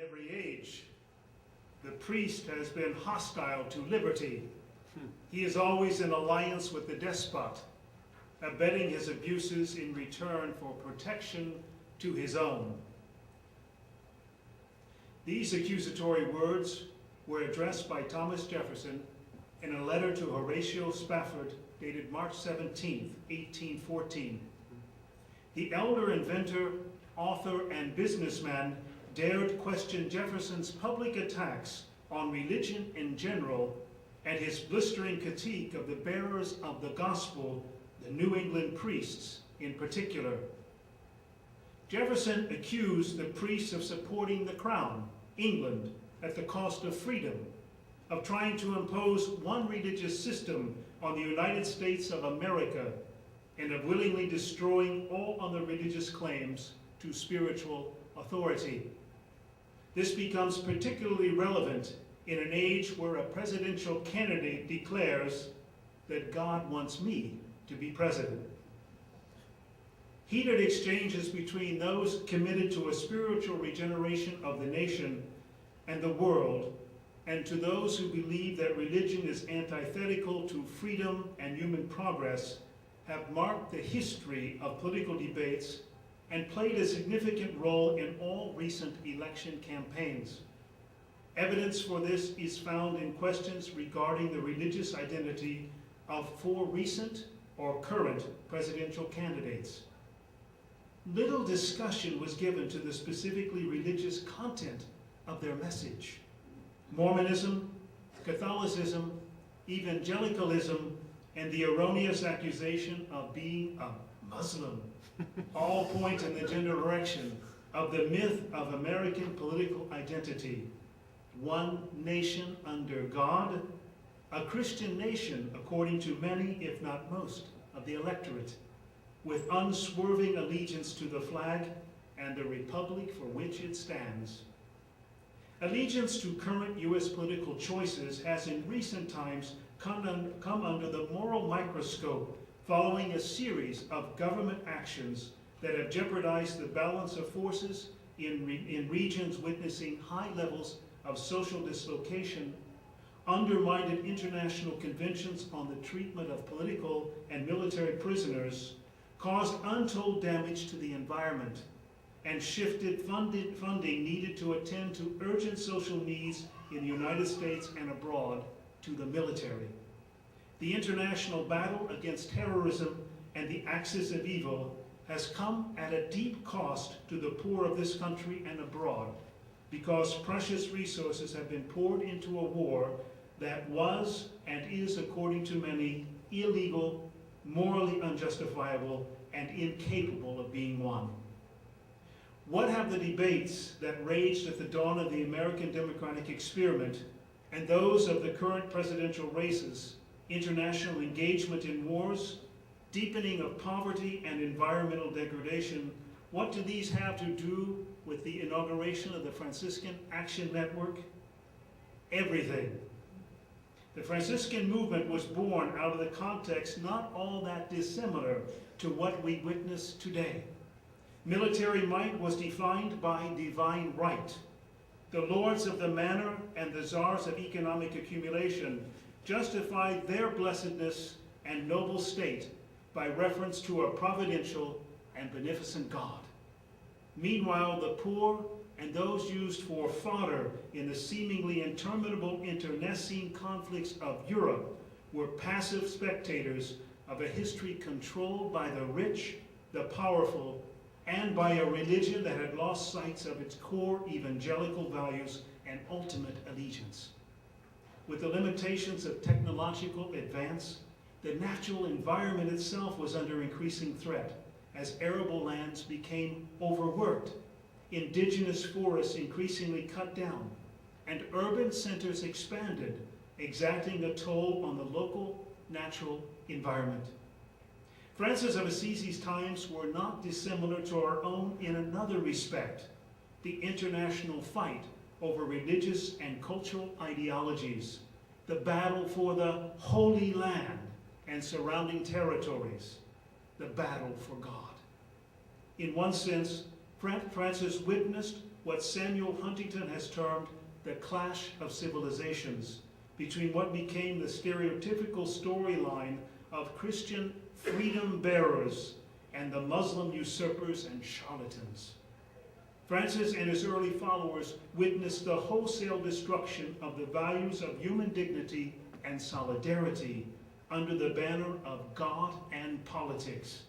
every age, the priest has been hostile to liberty. He is always in alliance with the despot, abetting his abuses in return for protection to his own. These accusatory words were addressed by Thomas Jefferson in a letter to Horatio Spafford dated March 17, 1814. The elder inventor, author, and businessman dared question Jefferson's public attacks on religion in general and his blistering critique of the bearers of the gospel, the New England priests in particular. Jefferson accused the priests of supporting the crown, England, at the cost of freedom, of trying to impose one religious system on the United States of America, and of willingly destroying all other religious claims to spiritual authority. This becomes particularly relevant in an age where a presidential candidate declares that God wants me to be president. Heated exchanges between those committed to a spiritual regeneration of the nation and the world, and to those who believe that religion is antithetical to freedom and human progress, have marked the history of political debates and played a significant role in all recent election campaigns. Evidence for this is found in questions regarding the religious identity of 4 recent or current presidential candidates. Little discussion was given to the specifically religious content of their message. Mormonism, Catholicism, evangelicalism, and the erroneous accusation of being a Muslim all point in the general direction of the myth of American political identity. One nation under God, a Christian nation according to many, if not most, of the electorate, with unswerving allegiance to the flag and the republic for which it stands. Allegiance to current U.S. political choices has in recent times come under the moral microscope following a series of government actions that have jeopardized the balance of forces in regions witnessing high levels of social dislocation, undermined international conventions on the treatment of political and military prisoners, caused untold damage to the environment, and shifted funding needed to attend to urgent social needs in the United States and abroad to the military. The international battle against terrorism and the axis of evil has come at a deep cost to the poor of this country and abroad, because precious resources have been poured into a war that was and is, according to many, illegal, morally unjustifiable, and incapable of being won. What have the debates that raged at the dawn of the American democratic experiment and those of the current presidential races, international engagement in wars, deepening of poverty and environmental degradation, what do these have to do with the inauguration of the Franciscan Action Network? Everything. The Franciscan movement was born out of the context not all that dissimilar to what we witness today. Military might was defined by divine right. The lords of the manor and the czars of economic accumulation justified their blessedness and noble state by reference to a providential and beneficent God. Meanwhile, the poor and those used for fodder in the seemingly interminable internecine conflicts of Europe were passive spectators of a history controlled by the rich, the powerful, and by a religion that had lost sight of its core evangelical values and ultimate allegiance. With the limitations of technological advance, the natural environment itself was under increasing threat as arable lands became overworked, indigenous forests increasingly cut down, and urban centers expanded, exacting a toll on the local natural environment. Francis of Assisi's times were not dissimilar to our own in another respect: the international fight over religious and cultural ideologies, the battle for the Holy Land and surrounding territories, the battle for God. In one sense, Francis witnessed what Samuel Huntington has termed the clash of civilizations, between what became the stereotypical storyline of Christian freedom bearers and the Muslim usurpers and charlatans. Francis and his early followers witnessed the wholesale destruction of the values of human dignity and solidarity under the banner of God and politics.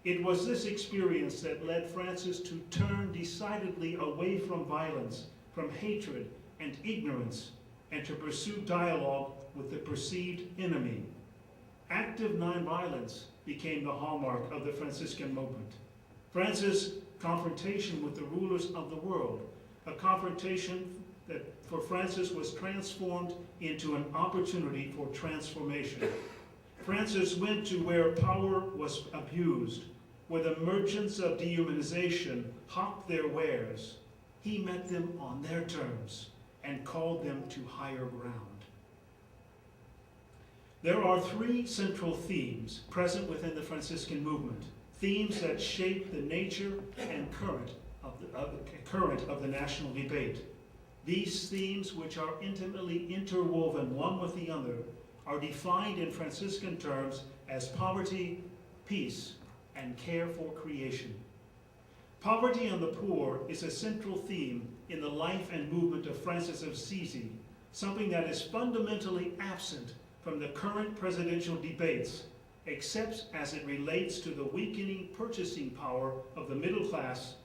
It was this experience that led Francis to turn decidedly away from violence, from hatred and ignorance, and to pursue dialogue with the perceived enemy. Active nonviolence became the hallmark of the Franciscan movement. Francis' confrontation with the rulers of the world, a confrontation that for Francis was transformed into an opportunity for transformation. Francis went to where power was abused, where the merchants of dehumanization hawked their wares. He met them on their terms and called them to higher ground. There are three central themes present within the Franciscan movement, themes that shape the nature and current of the national debate. These themes, which are intimately interwoven one with the other, are defined in Franciscan terms as poverty, peace, and care for creation. Poverty and the poor is a central theme in the life and movement of Francis of Assisi, something that is fundamentally absent from the current presidential debates, except as it relates to the weakening purchasing power of the middle class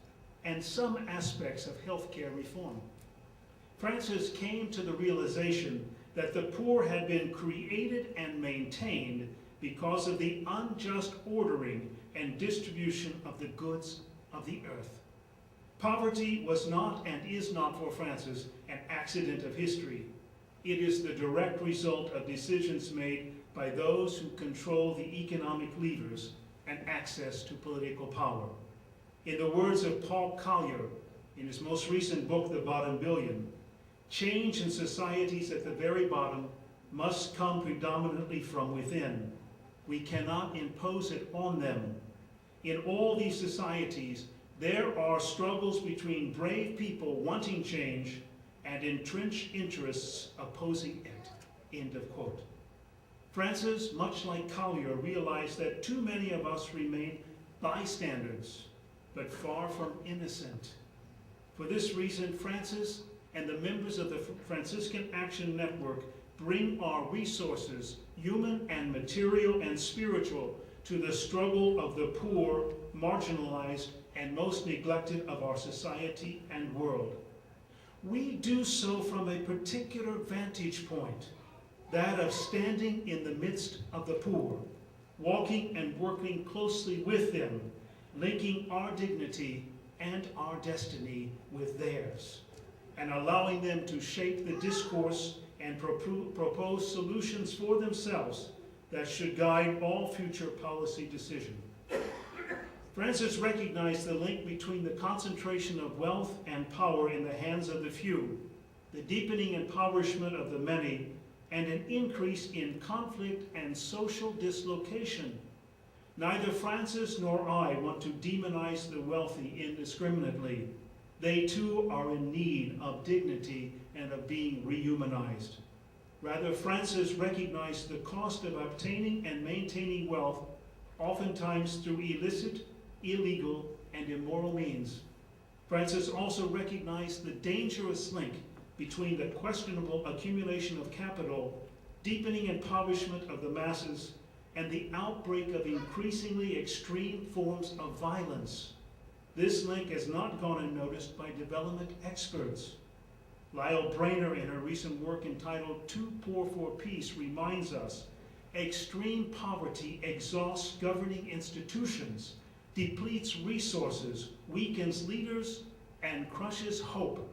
and some aspects of healthcare reform. Francis came to the realization that the poor had been created and maintained because of the unjust ordering and distribution of the goods of the earth. Poverty was not and is not for Francis an accident of history. It is the direct result of decisions made by those who control the economic levers and access to political power. In the words of Paul Collier, in his most recent book, The Bottom Billion, change in societies at the very bottom must come predominantly from within. We cannot impose it on them. In all these societies, there are struggles between brave people wanting change and entrenched interests opposing it. End of quote. Francis, much like Collier, realized that too many of us remain bystanders, but far from innocent. For this reason, Francis and the members of the Franciscan Action Network bring our resources, human and material and spiritual, to the struggle of the poor, marginalized, and most neglected of our society and world. We do so from a particular vantage point, that of standing in the midst of the poor, walking and working closely with them, linking our dignity and our destiny with theirs, and allowing them to shape the discourse and propose solutions for themselves that should guide all future policy decisions. Francis recognized the link between the concentration of wealth and power in the hands of the few, the deepening impoverishment of the many, and an increase in conflict and social dislocation. Neither Francis nor I want to demonize the wealthy indiscriminately. They too are in need of dignity and of being rehumanized. Rather, Francis recognized the cost of obtaining and maintaining wealth, oftentimes through illicit, illegal, and immoral means. Francis also recognized the dangerous link between the questionable accumulation of capital, deepening impoverishment of the masses, and the outbreak of increasingly extreme forms of violence. This link has not gone unnoticed by development experts. Lyle Brainer, in her recent work entitled Too Poor for Peace, reminds us extreme poverty exhausts governing institutions, depletes resources, weakens leaders, and crushes hope,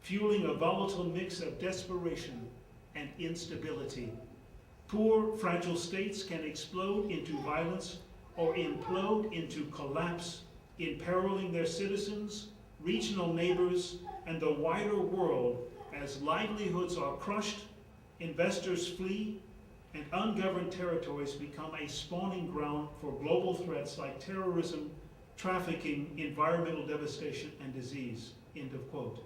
fueling a volatile mix of desperation and instability. Poor, fragile states can explode into violence or implode into collapse, imperiling their citizens, regional neighbors, and the wider world as livelihoods are crushed, investors flee, and ungoverned territories become a spawning ground for global threats like terrorism, trafficking, environmental devastation, and disease. End of quote.